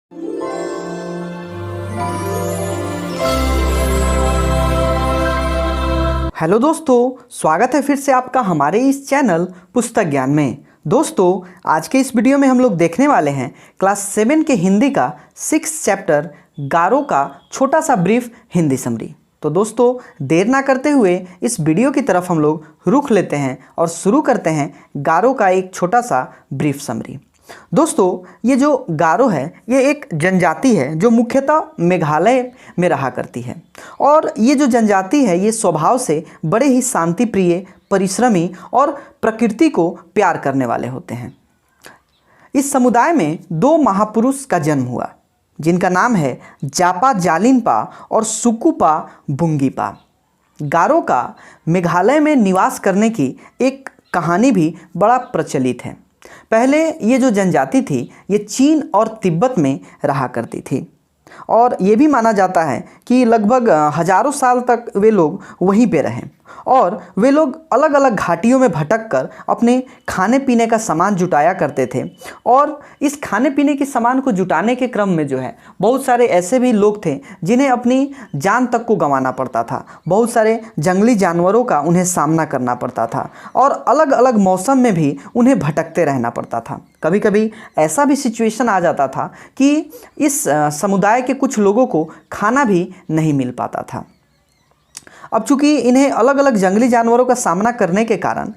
Hello दोस्तों, स्वागत है फिर से आपका हमारे इस चैनल पुस्तक ज्ञान में। दोस्तों, आज के इस वीडियो में हम लोग देखने वाले हैं क्लास 7 के हिंदी का 6 चैप्टर गारो का छोटा सा ब्रीफ हिंदी समरी। तो दोस्तों, देर ना करते हुए इस वीडियो की तरफ हम लोग रुख लेते हैं और शुरू करते हैं गारो का एक छोटा सा ब्रीफ समरी। दोस्तों, ये जो गारो है ये एक जनजाति है जो मुख्यतः मेघालय में रहा करती है। और ये जो जनजाति है ये स्वभाव से बड़े ही शांति प्रिय, परिश्रमी और प्रकृति को प्यार करने वाले होते हैं। इस समुदाय में 2 महापुरुष का जन्म हुआ जिनका नाम है जापा जालिनपा और सुकुपा बुंगीपा। गारो का मेघालय में निवास करने की एक कहानी भी बड़ा प्रचलित है। पहले ये जो जनजाति थी ये चीन और तिब्बत में रहा करती थी और ये भी माना जाता है कि लगभग हजारों साल तक वे लोग वहीं पे रहे और वे लोग अलग अलग घाटियों में भटक कर अपने खाने पीने का सामान जुटाया करते थे। और इस खाने पीने के सामान को जुटाने के क्रम में जो है बहुत सारे ऐसे भी लोग थे जिन्हें अपनी जान तक को गंवाना पड़ता था। बहुत सारे जंगली जानवरों का उन्हें सामना करना पड़ता था और अलग अलग मौसम में भी उन्हें भटकते रहना पड़ता था। कभी कभी ऐसा भी सिचुएशन आ जाता था कि इस समुदाय के कुछ लोगों को खाना भी नहीं मिल पाता था। अब चूंकि इन्हें अलग अलग जंगली जानवरों का सामना करने के कारण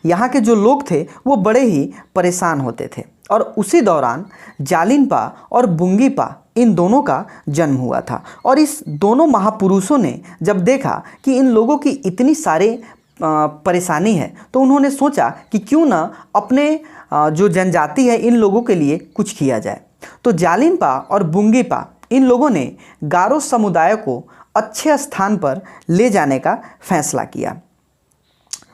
यहाँ के जो लोग थे वो बड़े ही परेशान होते थे। और उसी दौरान जालिनपा और बुंगीपा इन दोनों का जन्म हुआ था। और इस दोनों महापुरुषों ने जब देखा कि इन लोगों की इतनी सारे परेशानी है तो उन्होंने सोचा कि क्यों ना अपने जो जनजाति है इन लोगों के लिए कुछ किया जाए। तो जालिनपा और बुंगीपा इन लोगों ने गारो समुदाय को अच्छे स्थान पर ले जाने का फैसला किया।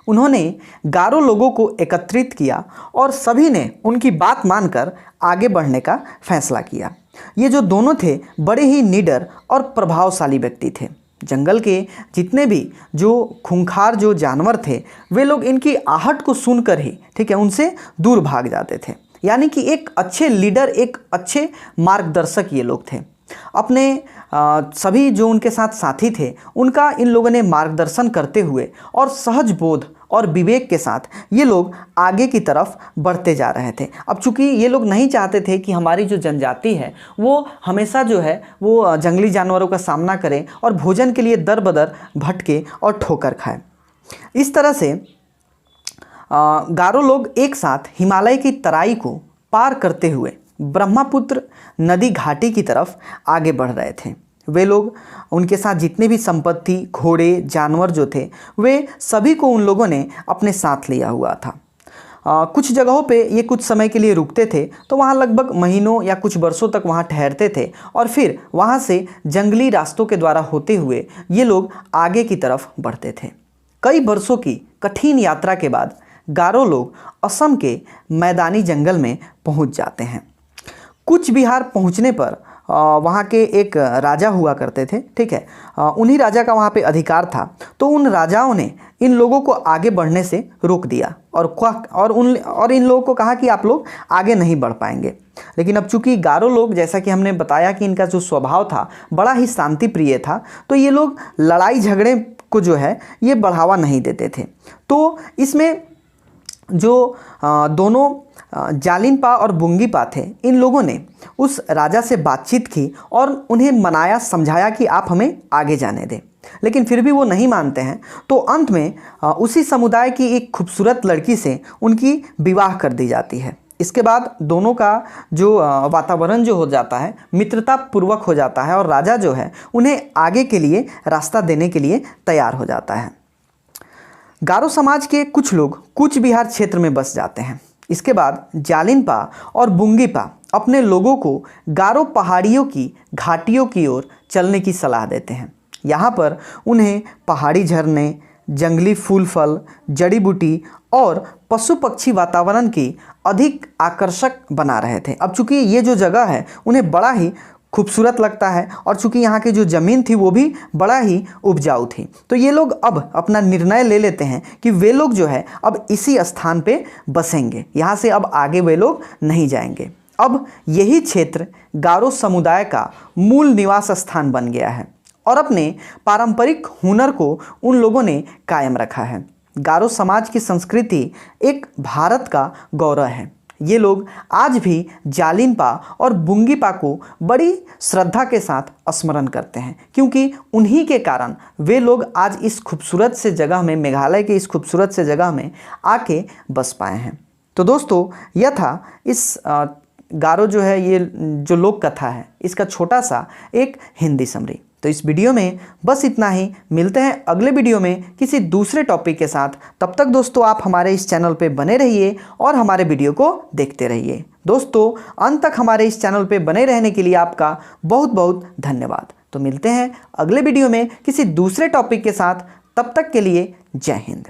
उन्होंने गारो लोगों को एकत्रित किया और सभी ने उनकी बात मानकर आगे बढ़ने का फैसला किया। ये जो दोनों थे बड़े ही निडर और प्रभावशाली व्यक्ति थे। जंगल के जितने भी जो खूंखार जो जानवर थे वे लोग इनकी आहट को सुनकर ही उनसे दूर भाग जाते थे। यानी कि एक अच्छे लीडर, एक अच्छे मार्गदर्शक ये लोग थे। अपने सभी जो उनके साथ साथी थे उनका इन लोगों ने मार्गदर्शन करते हुए और सहज बोध और विवेक के साथ ये लोग आगे की तरफ बढ़ते जा रहे थे। अब चूंकि ये लोग नहीं चाहते थे कि हमारी जो जनजाति है वो हमेशा जो है वो जंगली जानवरों का सामना करे और भोजन के लिए दर बदर भटके और ठोकर खाए। इस तरह से गारो लोग एक साथ हिमालय की तराई को पार करते हुए ब्रह्मपुत्र नदी घाटी की तरफ आगे बढ़ रहे थे। वे लोग, उनके साथ जितने भी संपत्ति, घोड़े, जानवर जो थे वे सभी को उन लोगों ने अपने साथ लिया हुआ था। कुछ जगहों पे ये कुछ समय के लिए रुकते थे तो वहाँ लगभग महीनों या कुछ वर्षों तक वहाँ ठहरते थे और फिर वहाँ से जंगली रास्तों के द्वारा होते हुए ये लोग आगे की तरफ बढ़ते थे। कई वर्षों की कठिन यात्रा के बाद गारो लोग असम के मैदानी जंगल में पहुँच जाते हैं। कूच बिहार पहुंचने पर वहाँ के एक राजा हुआ करते थे। उन्हीं राजा का वहाँ पे अधिकार था। तो उन राजाओं ने इन लोगों को आगे बढ़ने से रोक दिया और इन लोगों को कहा कि आप लोग आगे नहीं बढ़ पाएंगे। लेकिन अब चूंकि गारो लोग, जैसा कि हमने बताया कि इनका जो स्वभाव था बड़ा ही शांति प्रिय था, तो ये लोग लड़ाई झगड़े को जो है ये बढ़ावा नहीं देते थे। तो इसमें जो दोनों जालिनपा और बुंगीपा थे इन लोगों ने उस राजा से बातचीत की और उन्हें मनाया, समझाया कि आप हमें आगे जाने दें। लेकिन फिर भी वो नहीं मानते हैं। तो अंत में उसी समुदाय की एक खूबसूरत लड़की से उनकी विवाह कर दी जाती है। इसके बाद दोनों का जो वातावरण जो हो जाता है मित्रता पूर्वक हो जाता है और राजा जो है उन्हें आगे के लिए रास्ता देने के लिए तैयार हो जाता है। गारो समाज के कुछ लोग कूच बिहार क्षेत्र में बस जाते हैं। इसके बाद जालिनपा और बुंगीपा अपने लोगों को गारो पहाड़ियों की घाटियों की ओर चलने की सलाह देते हैं। यहाँ पर उन्हें पहाड़ी झरने, जंगली फूल फल, जड़ी बूटी और पशु पक्षी वातावरण की अधिक आकर्षक बना रहे थे। अब चूंकि ये जो जगह है उन्हें बड़ा ही खूबसूरत लगता है और चूंकि यहाँ की जो ज़मीन थी वो भी बड़ा ही उपजाऊ थी, तो ये लोग अब अपना निर्णय ले लेते हैं कि वे लोग जो है अब इसी स्थान पे बसेंगे, यहाँ से अब आगे वे लोग नहीं जाएंगे। अब यही क्षेत्र गारो समुदाय का मूल निवास स्थान बन गया है और अपने पारंपरिक हुनर को उन लोगों ने कायम रखा है। गारो समाज की संस्कृति एक भारत का गौरव है। ये लोग आज भी जालिनपा और बुंगीपा को बड़ी श्रद्धा के साथ स्मरण करते हैं, क्योंकि उन्हीं के कारण वे लोग आज इस खूबसूरत से जगह में, मेघालय के इस खूबसूरत से जगह में आके बस पाए हैं। तो दोस्तों, यह था इस गारो जो है, ये जो लोक कथा है, इसका छोटा सा एक हिंदी समरी। तो इस वीडियो में बस इतना ही। मिलते हैं अगले वीडियो में किसी दूसरे टॉपिक के साथ। तब तक दोस्तों आप हमारे इस चैनल पे बने रहिए और हमारे वीडियो को देखते रहिए। दोस्तों, अंत तक हमारे इस चैनल पे बने रहने के लिए आपका बहुत बहुत धन्यवाद। तो मिलते हैं अगले वीडियो में किसी दूसरे टॉपिक के साथ। तब तक के लिए जय हिंद।